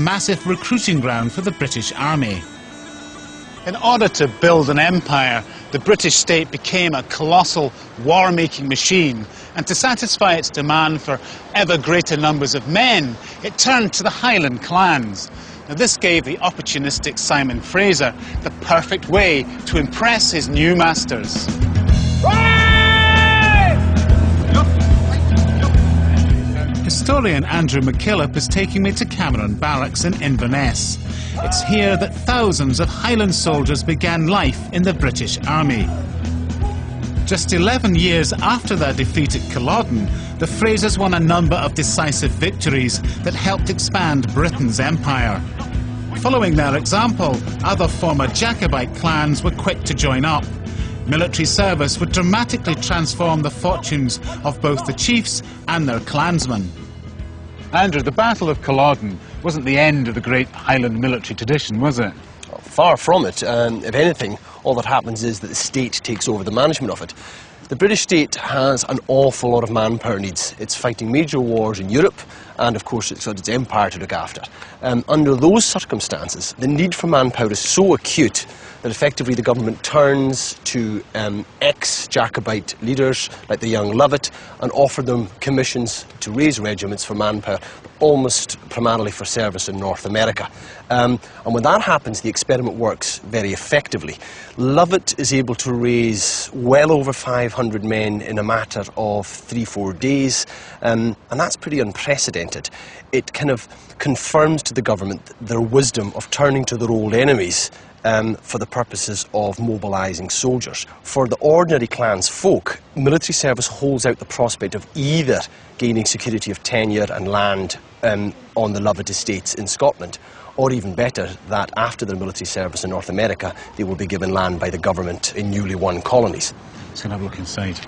massive recruiting ground for the British Army. In order to build an empire, the British state became a colossal war-making machine, and to satisfy its demand for ever greater numbers of men, it turned to the Highland clans. Now, this gave the opportunistic Simon Fraser the perfect way to impress his new masters. Historian Andrew McKillop is taking me to Cameron Barracks in Inverness. It's here that thousands of Highland soldiers began life in the British Army. Just 11 years after their defeat at Culloden, the Frasers won a number of decisive victories that helped expand Britain's empire. Following their example, other former Jacobite clans were quick to join up. Military service would dramatically transform the fortunes of both the chiefs and their clansmen. Andrew, the Battle of Culloden wasn't the end of the great Highland military tradition, was it? Far from it. If anything, all that happens is that the state takes over the management of it. The British state has an awful lot of manpower needs. It's fighting major wars in Europe, and of course it's got its empire to look after. Under those circumstances, the need for manpower is so acute that effectively the government turns to ex-Jacobite leaders like the young Lovett and offer them commissions to raise regiments for manpower, almost primarily for service in North America. And when that happens, the experiment works very effectively. Lovett is able to raise well over 500 men in a matter of 3-4 days, and that's pretty unprecedented. It kind of confirms to the government their wisdom of turning to their old enemies for the purposes of mobilising soldiers. For the ordinary clans folk, military service holds out the prospect of either gaining security of tenure and land on the Lovett estates in Scotland, or even better, that after their military service in North America, they will be given land by the government in newly won colonies. Let's have a look inside.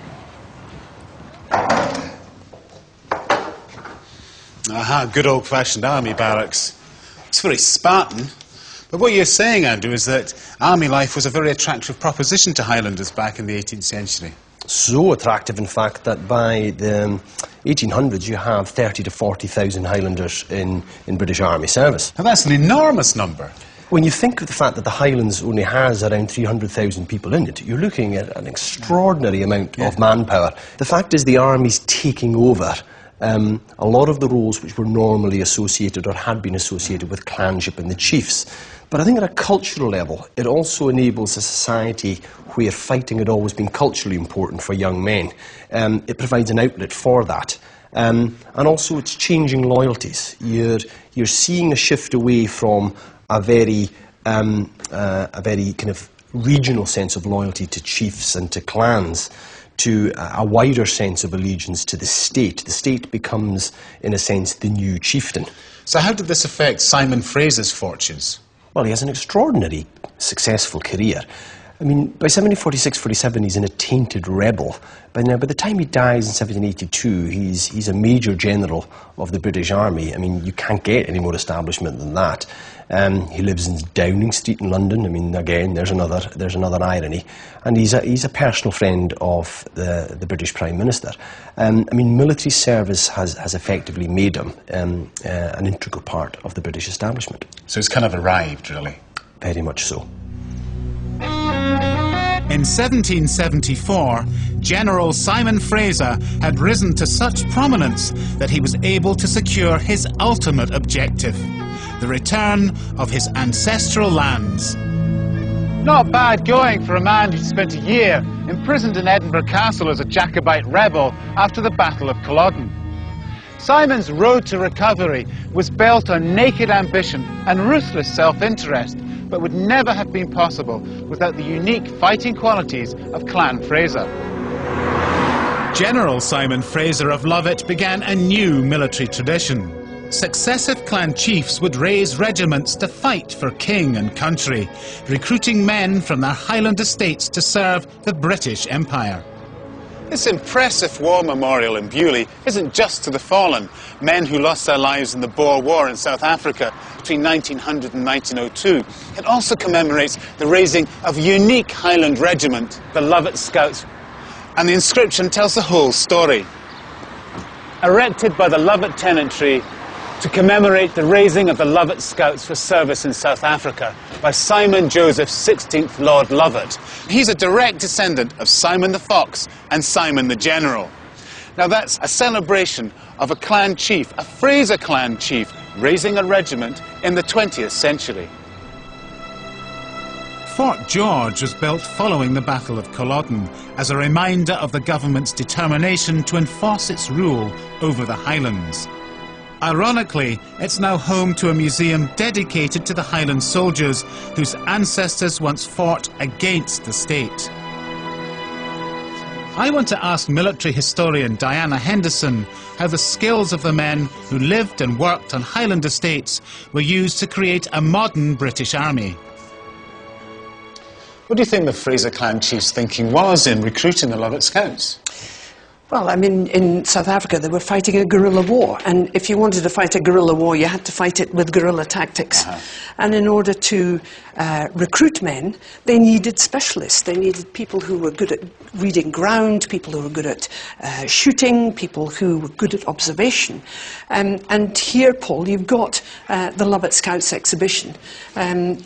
Aha, good old-fashioned army barracks. It's very Spartan. But what you're saying, Andrew, is that army life was a very attractive proposition to Highlanders back in the 18th century. So attractive, in fact, that by the 1800s you have 30 to 40,000 Highlanders in British Army service. Now that's an enormous number. When you think of the fact that the Highlands only has around 300,000 people in it, you're looking at an extraordinary amount of manpower. The fact is the army's taking over a lot of the roles which were normally associated or had been associated with clanship and the chiefs. But I think at a cultural level, it also enables a society where fighting had always been culturally important for young men. It provides an outlet for that. And also it's changing loyalties. You're seeing a shift away from a very kind of regional sense of loyalty to chiefs and to clans, to a wider sense of allegiance to the state. The state becomes, in a sense, the new chieftain. So how did this affect Simon Fraser's fortunes? Well, he has an extraordinary successful career. I mean, by 1746-47 he's an attainted rebel. By the time he dies in 1782, he's a major general of the British Army. I mean, you can't get any more establishment than that. He lives in Downing Street in London. I mean, again, there's another irony. And he's a personal friend of the British Prime Minister. I mean, military service has effectively made him an integral part of the British establishment. So he's kind of arrived, really? Very much so. In 1774, General Simon Fraser had risen to such prominence that he was able to secure his ultimate objective, the return of his ancestral lands. Not bad going for a man who spent a year imprisoned in Edinburgh Castle as a Jacobite rebel after the Battle of Culloden. Simon's road to recovery was built on naked ambition and ruthless self-interest, but would never have been possible without the unique fighting qualities of Clann Frisealach. General Simon Fraser of Lovett began a new military tradition. Successive clan chiefs would raise regiments to fight for king and country, recruiting men from their Highland estates to serve the British Empire. This impressive war memorial in Beaulieu isn't just to the fallen, men who lost their lives in the Boer War in South Africa between 1900 and 1902. It also commemorates the raising of a unique Highland regiment, the Lovett Scouts, and the inscription tells the whole story. Erected by the Lovett tenantry to commemorate the raising of the Lovat Scouts for service in South Africa by Simon Joseph 16th Lord Lovat. He's a direct descendant of Simon the Fox and Simon the General. Now that's a celebration of a clan chief, a Fraser clan chief, raising a regiment in the 20th century. Fort George was built following the Battle of Culloden as a reminder of the government's determination to enforce its rule over the Highlands. Ironically, it's now home to a museum dedicated to the Highland soldiers whose ancestors once fought against the state. I want to ask military historian Diana Henderson how the skills of the men who lived and worked on Highland estates were used to create a modern British army. What do you think the Fraser clan chief's thinking was in recruiting the Lovat Scouts? Well, I mean, in South Africa, they were fighting a guerrilla war. And if you wanted to fight a guerrilla war, you had to fight it with guerrilla tactics. And in order to recruit men, they needed specialists. They needed people who were good at reading ground, people who were good at shooting, people who were good at observation. And here, Paul, you've got the Lovat Scouts exhibition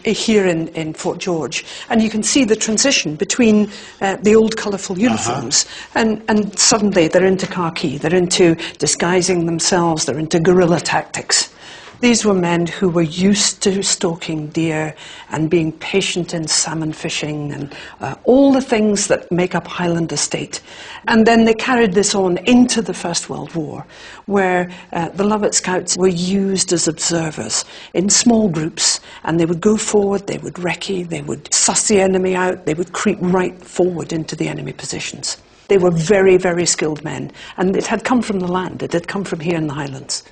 here in Fort George. And you can see the transition between the old colourful uniforms and suddenly they're into khaki, they're into disguising themselves, they're into guerrilla tactics. These were men who were used to stalking deer and being patient in salmon fishing and all the things that make up Highland estate. And then they carried this on into the First World War, where the Lovat Scouts were used as observers in small groups, and they would go forward, they would recce, they would suss the enemy out, they would creep right forward into the enemy positions. They were very, very skilled men, and it had come from the land, it had come from here in the Highlands.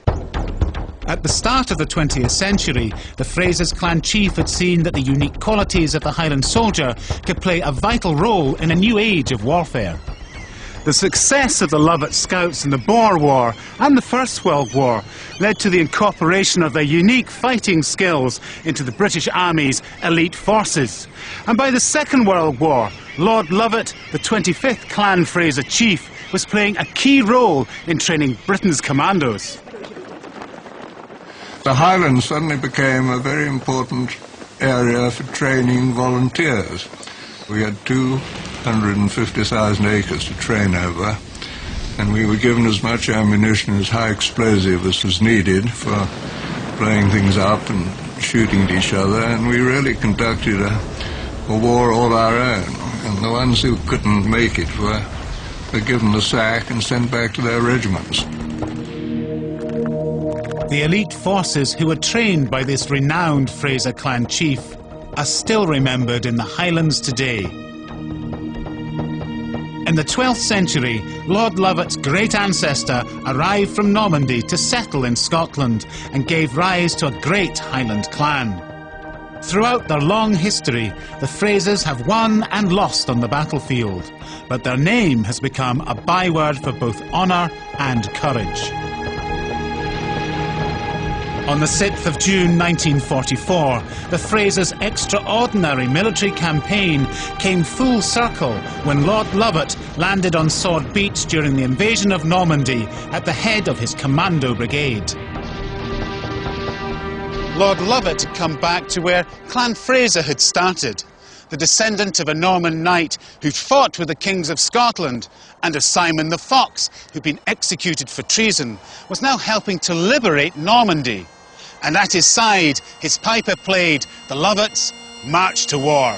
At the start of the 20th century, the Fraser's clan chief had seen that the unique qualities of the Highland soldier could play a vital role in a new age of warfare. The success of the Lovat Scouts in the Boer War and the First World War led to the incorporation of their unique fighting skills into the British Army's elite forces. And by the Second World War, Lord Lovat, the 25th Clann Frisealach chief, was playing a key role in training Britain's commandos. The Highlands suddenly became a very important area for training volunteers. We had 250,000 acres to train over, and we were given as much ammunition as high explosive as was needed for blowing things up and shooting at each other, and we really conducted a war all our own. And the ones who couldn't make it were given the sack and sent back to their regiments. The elite forces who were trained by this renowned Fraser clan chief are still remembered in the Highlands today. In the 12th century, Lord Lovat's great ancestor arrived from Normandy to settle in Scotland and gave rise to a great Highland clan. Throughout their long history, the Frasers have won and lost on the battlefield, but their name has become a byword for both honour and courage. On the 6th of June 1944, the Frasers' extraordinary military campaign came full circle when Lord Lovat landed on Sword Beach during the invasion of Normandy at the head of his commando brigade. Lord Lovat had come back to where Clann Fraser had started. The descendant of a Norman knight who'd fought with the kings of Scotland and of Simon the Fox, who'd been executed for treason, was now helping to liberate Normandy. And at his side, his piper played the Lovats' March to War.